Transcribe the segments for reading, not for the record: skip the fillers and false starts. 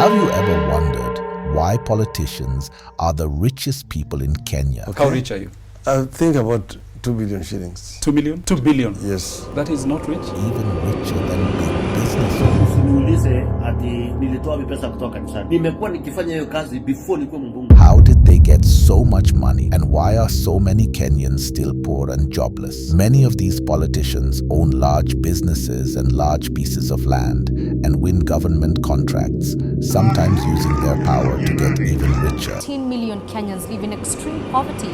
Have you ever wondered why politicians are the richest people in Kenya? Okay. How rich are you? I think about 2 billion shillings. 2 million? 2 billion? Yes. That is not rich? Even richer than big business owners. How did they get so much money, and why are so many Kenyans still poor and jobless? Many of these politicians own large businesses and large pieces of land and win government contracts, sometimes using their power to get even richer. 18 million Kenyans live in extreme poverty.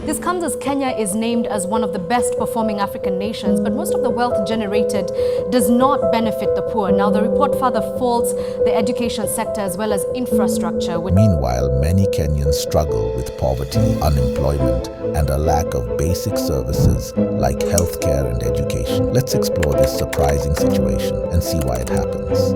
This comes as Kenya is named as one of the best performing African nations, but most of the wealth generated does not benefit the poor. Now, the report further faults the education sector as well as infrastructure. Meanwhile, many Kenyans struggle with poverty, unemployment, and a lack of basic services like healthcare and education. Let's explore this surprising situation and see why it happens.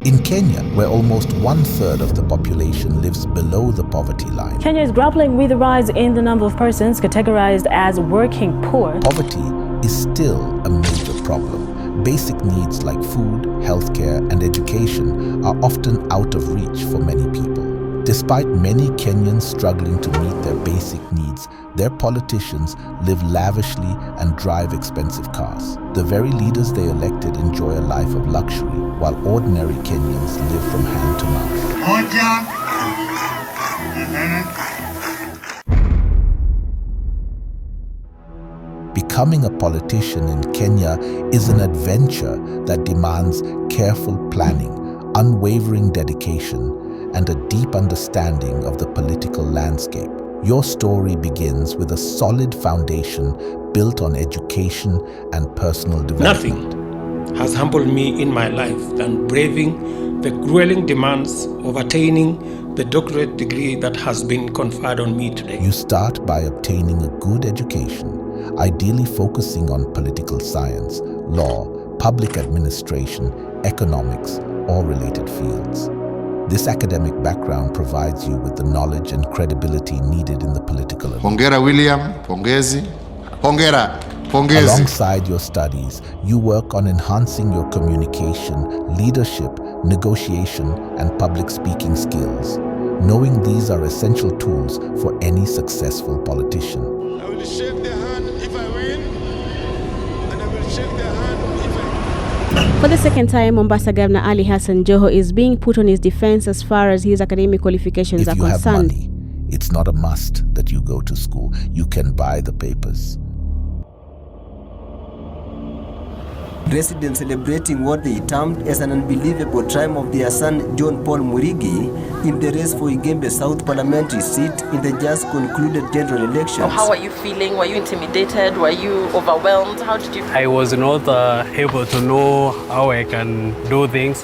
In Kenya, where almost 1/3 of the population lives below the poverty line, Kenya is grappling with the rise in the number of persons categorized as working poor. Poverty is still a major problem. Basic needs like food, healthcare, and education are often out of reach for many people. Despite many Kenyans struggling to meet their basic needs, their politicians live lavishly and drive expensive cars. The very leaders they elected enjoy a life of luxury, while ordinary Kenyans live from hand to mouth. Becoming a politician in Kenya is an adventure that demands careful planning, unwavering dedication, and a deep understanding of the political landscape. Your story begins with a solid foundation built on education and personal development. Nothing has humbled me in my life than braving the grueling demands of attaining the doctorate degree that has been conferred on me today. You start by obtaining a good education, ideally focusing on political science, law, public administration, economics, or related fields. This academic background provides you with the knowledge and credibility needed in the political arena. Hongera William, pongezi. Hongera, pongezi. Alongside your studies, you work on enhancing your communication, leadership, negotiation, and public speaking skills, knowing these are essential tools for any successful politician. I will shake their hand if I win, and I will shake their hand if I For the second time, Mombasa Governor Ali Hassan Joho is being put on his defense as far as his academic qualifications are concerned. If you have money, it's not a must that you go to school. You can buy the papers. Residents celebrating what they termed as an unbelievable triumph of their son John Paul Murigi in the race for Igembe South parliamentary seat in the just concluded general elections. How are you feeling? Were you intimidated? Were you overwhelmed? How did you feel? I was not able to know how I can do things.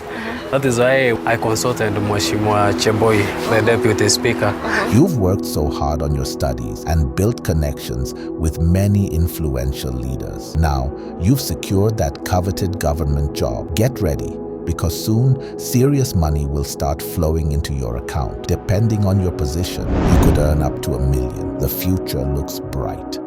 That is why I consulted Mheshimiwa Cheboi, the Deputy Speaker. You've worked so hard on your studies and built connections with many influential leaders. Now, you've secured that coveted government job. Get ready, because soon, serious money will start flowing into your account. Depending on your position, you could earn up to $1 million. The future looks bright.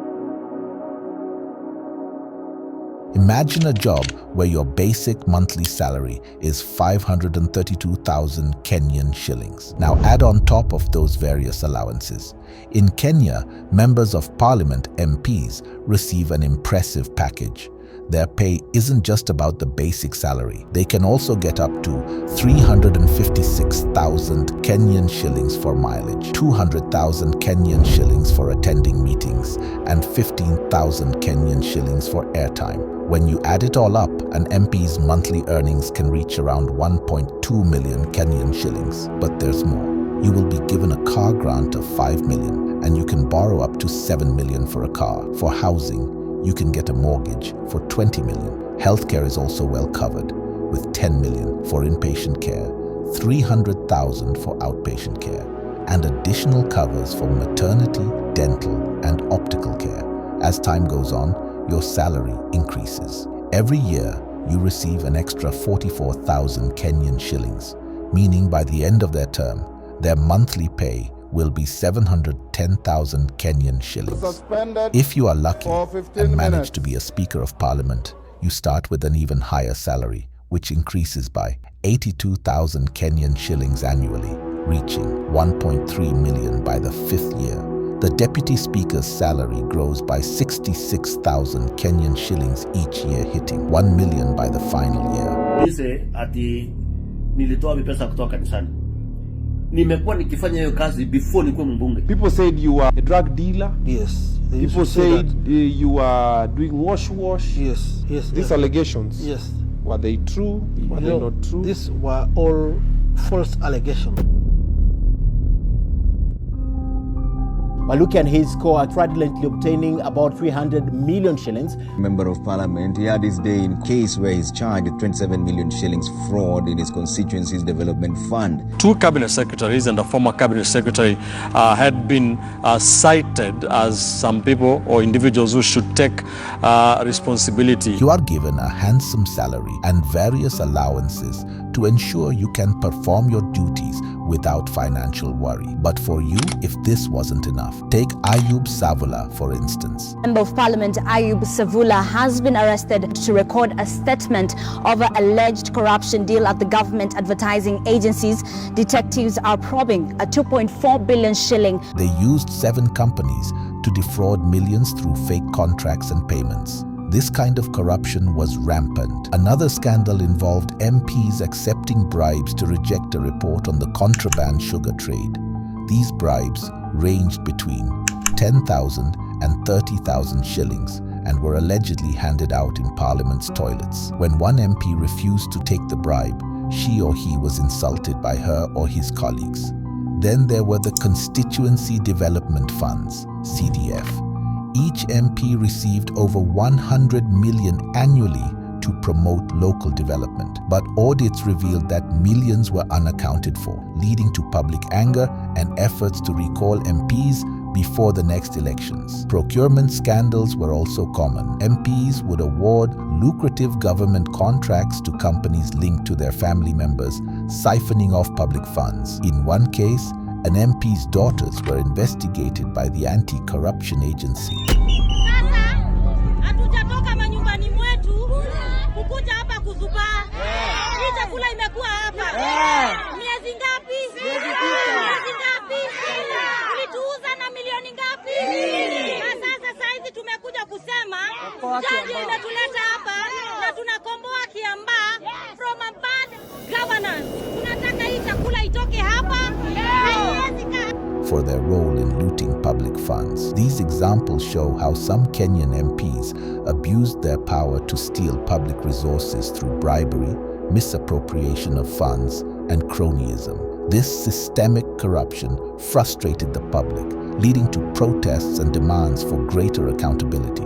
Imagine a job where your basic monthly salary is 532,000 Kenyan shillings. Now add on top of those various allowances. In Kenya, members of parliament, MPs, receive an impressive package. Their pay isn't just about the basic salary. They can also get up to 356,000 Kenyan shillings for mileage, 200,000 Kenyan shillings for attending meetings, and 15,000 Kenyan shillings for airtime. When you add it all up, an MP's monthly earnings can reach around 1.2 million Kenyan shillings. But there's more. You will be given a car grant of 5 million, and you can borrow up to 7 million for a car. For housing, you can get a mortgage for 20 million. Healthcare is also well covered, with 10 million for inpatient care, 300,000 for outpatient care, and additional covers for maternity, dental, and optical care. As time goes on, your salary increases. Every year, you receive an extra 44,000 Kenyan shillings, meaning by the end of their term, their monthly pay will be 710,000 Kenyan shillings. If you are lucky and manage to be a Speaker of Parliament, you start with an even higher salary, which increases by 82,000 Kenyan shillings annually, reaching 1.3 million by the 5th year. The Deputy Speaker's salary grows by 66,000 Kenyan shillings each year, hitting 1 million by the final year. Ati nilitoa pesa kutoka kanisani. Nimekuwa nikifanya hiyo kazi before nikuwe mbunge. People said you are a drug dealer. Yes. People said you are doing wash. Yes. Yes. These allegations. Yes. Were they true? Were they not true? These were all false allegations. Maluki and his co are fraudulently obtaining about 300 million shillings. Member of Parliament, he had his day in case where he's charged with 27 million shillings fraud in his constituency's development fund. 2 cabinet secretaries and a former cabinet secretary had been cited as some people or individuals who should take responsibility. You are given a handsome salary and various allowances to ensure you can perform your duties without financial worry. But for you, if this wasn't enough, take Ayub Savula, for instance. Member of Parliament Ayub Savula has been arrested to record a statement over alleged corruption deal at the government advertising agencies. Detectives are probing a 2.4 billion shilling. They used 7 companies to defraud millions through fake contracts and payments. This kind of corruption was rampant. Another scandal involved MPs accepting bribes to reject a report on the contraband sugar trade. These bribes ranged between 10,000 and 30,000 shillings and were allegedly handed out in Parliament's toilets. When one MP refused to take the bribe, she or he was insulted by her or his colleagues. Then there were the Constituency Development Funds, CDF. Each MP received over 100 million annually to promote local development. But audits revealed that millions were unaccounted for, leading to public anger and efforts to recall MPs before the next elections. Procurement scandals were also common. MPs would award lucrative government contracts to companies linked to their family members, siphoning off public funds. In one case, an MP's daughters were investigated by the anti-corruption agency. From a bad governance. For their role in looting public funds. These examples show how some Kenyan MPs abused their power to steal public resources through bribery, misappropriation of funds, and cronyism. This systemic corruption frustrated the public, leading to protests and demands for greater accountability.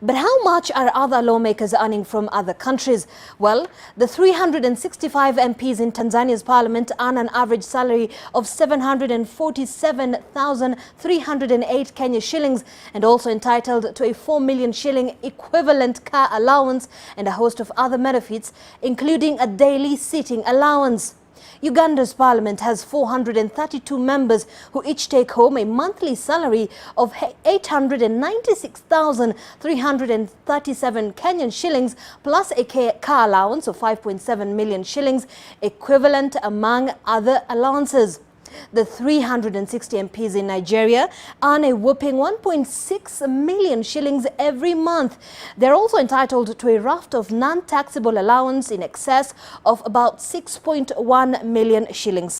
But how much are other lawmakers earning from other countries? Well, the 365 MPs in Tanzania's parliament earn an average salary of 747,308 Kenya shillings and also entitled to a 4 million shilling equivalent car allowance and a host of other benefits, including a daily seating allowance. Uganda's parliament has 432 members who each take home a monthly salary of 896,337 Kenyan shillings plus a car allowance of 5.7 million shillings, equivalent among other allowances. The 360 MPs in Nigeria earn a whopping 1.6 million shillings every month. They're also entitled to a raft of non-taxable allowance in excess of about 6.1 million shillings.